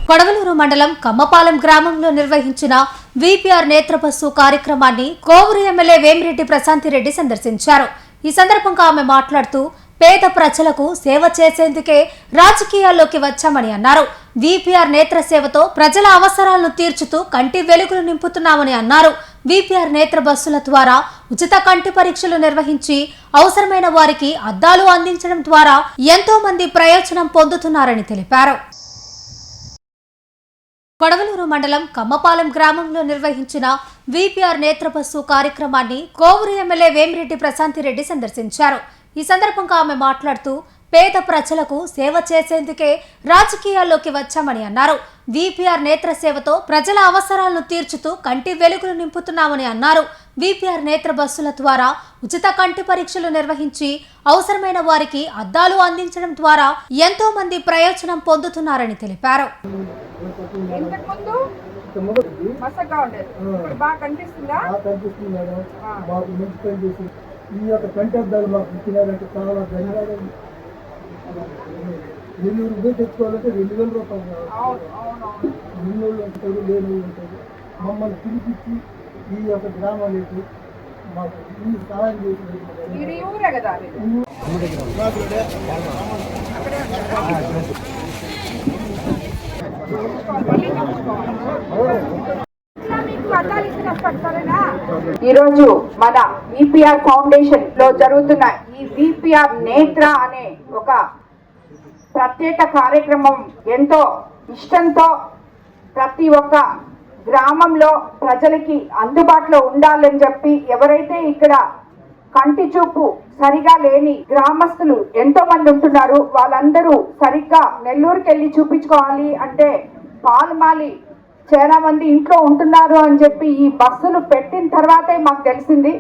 కొడవలూరు మండలం కమ్మపాలెం గ్రామంలో నిర్వహించిన వీపీఆర్ నేత్ర బస్సు కార్యక్రమాన్ని కోవూరు ఎమ్మెల్యే వేమిరెడ్డి ప్రశాంతిరెడ్డి సందర్శించారు. ఈ సందర్భంగా ఆమె మాట్లాడుతూ పేద ప్రజలకు సేవ చేసేందుకే రాజకీయాల్లోకి వచ్చామని అన్నారు. వీపీఆర్ నేత్ర సేవతో ప్రజల అవసరాలను తీర్చుతూ కంటి వెలుగులు నింపుతున్నామని అన్నారు. వీపీఆర్ నేత్ర బస్సుల ద్వారా ఉచిత కంటి పరీక్షలు నిర్వహించి అవసరమైన వారికి అద్దాలు అందించడం ద్వారా ఎంతో మంది ప్రయోజనం పొందుతున్నారని తెలిపారు. కొడవలూరు మండలం కమ్మపాలెం గ్రామంలో నిర్వహించిన వీపీఆర్ నేత్ర బస్సు కార్యక్రమాన్ని కోవూరు ఎమ్మెల్యే వేమిరెడ్డి ప్రశాంతిరెడ్డి సందర్శించారు. ఈ సందర్భంగా ఆమె మాట్లాడుతూ పేద ప్రజలకు సేవ చేసేందుకే రాజకీయాల్లోకి వచ్చామని అన్నారు. వీపీఆర్ నేత్ర సేవతో ప్రజల అవసరాలను తీర్చుతూ కంటి వెలుగులు నింపుతున్నామని అన్నారు. వీపీఆర్ నేత్ర బస్సుల ద్వారా ఉచిత కంటి పరీక్షలు నిర్వహించి అవసరమైన వారికి అద్దాలు అందించడం ద్వారా ఎంతో మంది ప్రయోజనం పొందుతున్నారని తెలిపారు. ఈ యొక్క కంటి అద్దాలు మాకు ఇచ్చినారంటే చాలా ధన్యవాదాలు. 2,000 రూపాయలు తెచ్చుకోవాలంటే 2,000 రూపాయలు కావాలి. ఉన్నోళ్ళు ఉంటారు, లేని ఉంటారు. మమ్మల్ని పిలిపించి ఈ యొక్క గ్రామానికి మాకు ఈ సహాయం చేసిన ఈరోజు మన వీపీఆర్ ఫౌండేషన్ లో జరుగుతున్న ఈ వీపీఆర్ నేత్ర అనే ఒక ప్రత్యేక కార్యక్రమం ఎంతో ఇష్టంతో ప్రతి ఒక్క గ్రామంలో ప్రజలకి అందుబాటులో ఉండాలని చెప్పి ఎవరైతే ఇక్కడ కంటి చూపు సరిగా లేని గ్రామస్తులు ఎంతో మంది ఉంటున్నారు, వాళ్ళందరూ సరిగ్గా నెల్లూరుకి వెళ్ళి చూపించుకోవాలి అంటే పాలుమాలి చాలా మంది ఇంట్లో ఉంటున్నారు అని చెప్పి ఈ బస్సులు పెట్టిన తర్వాతే మాకు తెలిసింది.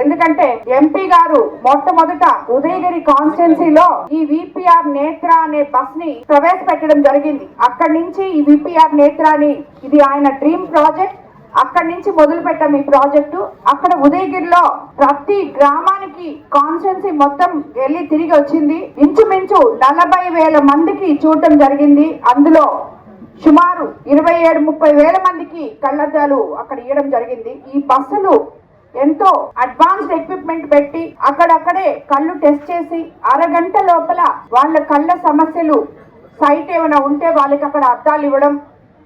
ఎందుకంటే ఎంపీ గారు మొట్టమొదట ఉదయగిరి కాన్స్టిట్యున్సీలో ఈ వీపీఆర్ నేత్ర అనే బస్ ని ప్రవేశపెట్టడం జరిగింది. అక్కడి నుంచి ఈ వీపీఆర్ నేత్రాని ఇది ఆయన డ్రీమ్ ప్రాజెక్ట్. అక్కడి నుంచి మొదలు పెట్టాం ఈ ప్రాజెక్టు. అక్కడ ఉదయగిరిలో ప్రతి గ్రామానికి కాన్స్టిట్యున్సీ మొత్తం వెళ్ళి తిరిగి వచ్చింది. ఇంచుమించు 40,000 మందికి చూడటం జరిగింది. అందులో సుమారు 27-30 వేల మందికి కళ్ళద్దాలు అక్కడ ఇవ్వడం జరిగింది. ఈ బస్సులు ఎంతో అడ్వాన్స్డ్ ఎక్విప్మెంట్ పెట్టి అక్కడక్కడే కళ్ళు టెస్ట్ చేసి అరగంట లోపల వాళ్ళ కళ్ళ సమస్యలు సైట్ ఏమైనా ఉంటే వాళ్ళకి అక్కడ అద్దాలు ఇవ్వడం,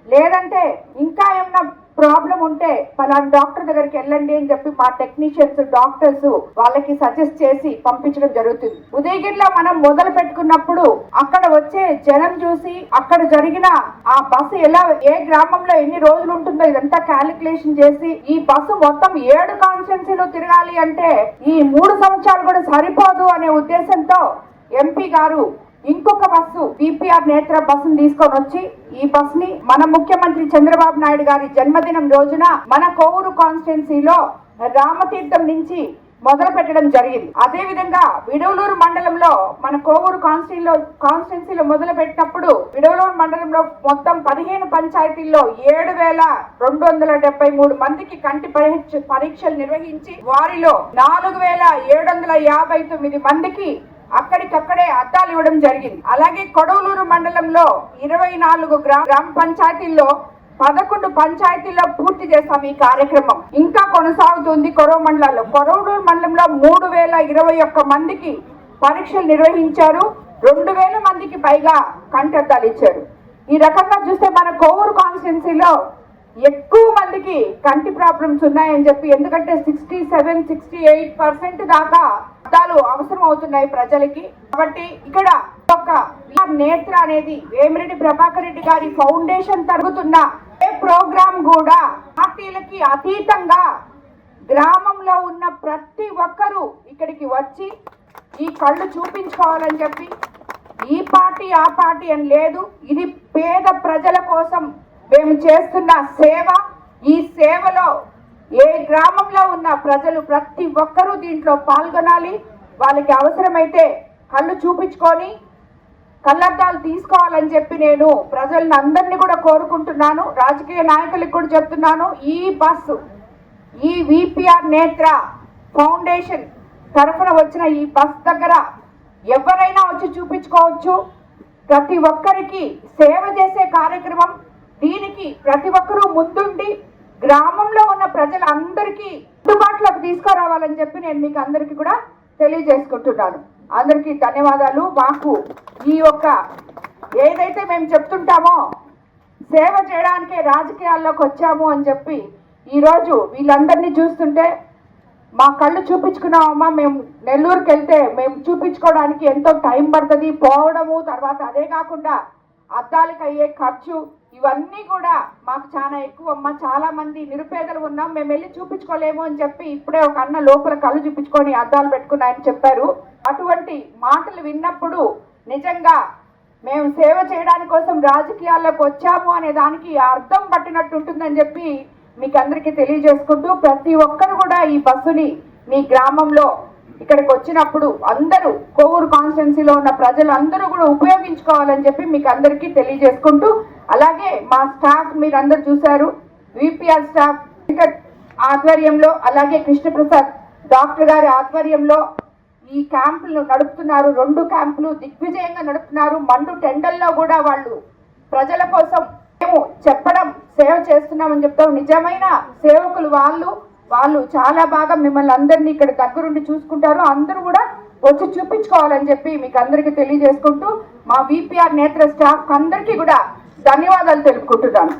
లేదంటే ఇంకా ఏమైనా ప్రాబ్లం ఉంటే పలానా డాక్టర్ దగ్గరికి వెళ్ళండి అని చెప్పి మా టెక్నీషియన్స్ డాక్టర్స్ వాళ్ళకి సజెస్ట్ చేసి పంపించడం జరుగుతుంది. ఉదయగిరిలో మనం మొదలు పెట్టుకున్నప్పుడు అక్కడ వచ్చే జనం చూసి అక్కడ జరిగిన ఆ బస్సు ఎలా ఏ గ్రామంలో ఎన్ని రోజులు ఉంటుందో ఇదంతా క్యాలిక్యులేషన్ చేసి ఈ బస్సు మొత్తం 7 కాన్స్టిట్యున్సీలో తిరగాలి అంటే ఈ 3 సంవత్సరాలు కూడా సరిపోదు అనే ఉద్దేశంతో ఎంపీ గారు ఇంకొక బస్సు వీపీఆర్ నేత్ర బస్సును తీసుకొని వచ్చి ఈ బస్ ని మన ముఖ్యమంత్రి చంద్రబాబు నాయుడు గారి జన్మదినం రోజున మన కోవూరు కాన్స్టిట్యున్సీలో రామతీర్థం నుంచి మొదలు పెట్టడం జరిగింది. అదే విధంగా విడవలూరు మండలంలో మన కోవూరు కాన్స్టిట్యున్సీలో మొదలు పెట్టినప్పుడు విడవలూరు మండలంలో మొత్తం 15 పంచాయతీల్లో 7,273 మందికి కంటి పరీక్షలు నిర్వహించి వారిలో 4,759 మందికి అక్కడికక్కడే అద్దాలు ఇవ్వడం జరిగింది. అలాగే కొడవలూరు మండలంలో 24 గ్రామ పంచాయతీల్లో 11 పంచాయతీల్లో పూర్తి చేస్తాం ఈ కార్యక్రమం. ఇంకా కొనసాగుతుంది. కొడవలూరు మండలంలో 3,021 మందికి పరీక్షలు నిర్వహించారు. 2,000 మందికి పైగా కంటి అద్దాలు ఇచ్చారు. ఈ రకంగా చూస్తే మన కోవూరు కాన్స్టిట్యున్సీలో ఎక్కువ మందికి కంటి ప్రాబ్లమ్స్ ఉన్నాయని చెప్పి, ఎందుకంటే 67-68% దాకా అద్దాలు అవసరం అవుతున్నాయి ప్రజలకి. కాబట్టి ఇక్కడ ఒక నేత్ర అనేది వేమిరెడ్డి ప్రభాకర్ రెడ్డి గారి ఫౌండేషన్ తరుగుతున్న ఏ ప్రోగ్రామ్ కూడా పార్టీలకి అతీతంగా గ్రామంలో ఉన్న ప్రతి ఒక్కరూ ఇక్కడికి వచ్చి ఈ కళ్ళు చూపించుకోవాలని చెప్పి ఈ పార్టీ ఆ పార్టీ అని లేదు. ఇది పేద ప్రజల కోసం మేము చేస్తున్న సేవ. ఈ సేవలో ఏ గ్రామంలో ఉన్న ప్రజలు ప్రతి ఒక్కరూ దీంట్లో పాల్గొనాలి. వాళ్ళకి అవసరమైతే కళ్ళు చూపించుకొని కళ్ళద్దాలు తీసుకోవాలని చెప్పి నేను ప్రజలను అందరినీ కూడా కోరుకుంటున్నాను. రాజకీయ నాయకులకు కూడా చెప్తున్నాను. ఈ బస్సు ఈ వీపీఆర్ నేత్ర ఫౌండేషన్ తరఫున వచ్చిన ఈ బస్ దగ్గర ఎవరైనా వచ్చి చూపించుకోవచ్చు. ప్రతి ఒక్కరికి సేవ చేసే కార్యక్రమం. దీనికి ప్రతి ఒక్కరూ ముందుండి గ్రామంలో ఉన్న ప్రజలందరికీ అందుబాటులోకి తీసుకురావాలని చెప్పి నేను మీకు అందరికీ కూడా తెలియజేసుకుంటున్నాను. అందరికీ ధన్యవాదాలు. మాకు ఈ యొక్క ఏదైతే మేము చెప్తుంటామో సేవ చేయడానికే రాజకీయాల్లోకి వచ్చాము అని చెప్పి ఈరోజు వీళ్ళందరినీ చూస్తుంటే మా కళ్ళు చూపించుకున్నామమ్మా. మేము నెల్లూరుకి వెళ్తే మేము చూపించుకోవడానికి ఎంతో టైం పడుతుంది, పోవడము, తర్వాత అదే కాకుండా అద్దాలకు అయ్యే ఖర్చు, ఇవన్నీ కూడా మాకు చాలా ఎక్కువ అమ్మ. చాలా మంది నిరుపేదలు ఉన్నాం, మేము వెళ్ళి చూపించుకోలేము అని చెప్పి ఇప్పుడే ఒక అన్న లోపల కళ్ళు చూపించుకొని అద్దాలు పెట్టుకున్నాయని చెప్పారు. అటువంటి మాటలు విన్నప్పుడు నిజంగా మేము సేవ చేయడానికి కోసం రాజకీయాల్లోకి వచ్చాము అనే దానికి అర్థం పట్టినట్టు ఉంటుందని చెప్పి మీకు అందరికీ తెలియజేసుకుంటూ, ప్రతి ఒక్కరు కూడా ఈ బస్సుని మీ గ్రామంలో ఇక్కడికి వచ్చినప్పుడు అందరూ కోవూరు కాన్స్టిట్యున్సీలో ఉన్న ప్రజలు అందరూ కూడా ఉపయోగించుకోవాలని చెప్పి మీకు అందరికీ తెలియజేసుకుంటూ, అలాగే మా స్టాఫ్ మీరందరూ చూశారు, విపిఆర్ స్టాఫ్ ఆధ్వర్యంలో, అలాగే కృష్ణప్రసాద్ డాక్టర్ గారి ఆధ్వర్యంలో ఈ క్యాంపులు నడుపుతున్నారు. 2 క్యాంపులు దిగ్విజయంగా నడుపుతున్నారు. మండు టెండల్లో కూడా వాళ్ళు ప్రజల కోసం మేము చెప్పడం సేవ చేస్తున్నామని చెప్తాం. నిజమైన సేవకులు వాళ్ళు చాలా బాగా మిమ్మల్ని అందరినీ ఇక్కడ దగ్గరుండి చూసుకుంటారు. అందరూ కూడా వచ్చి చూపించుకోవాలని చెప్పి మీకు అందరికీ తెలియజేసుకుంటూ మా విపిఆర్ నేత్ర స్టాఫ్ అందరికీ కూడా ధన్యవాదాలు తెలుపుకుంటున్నాను.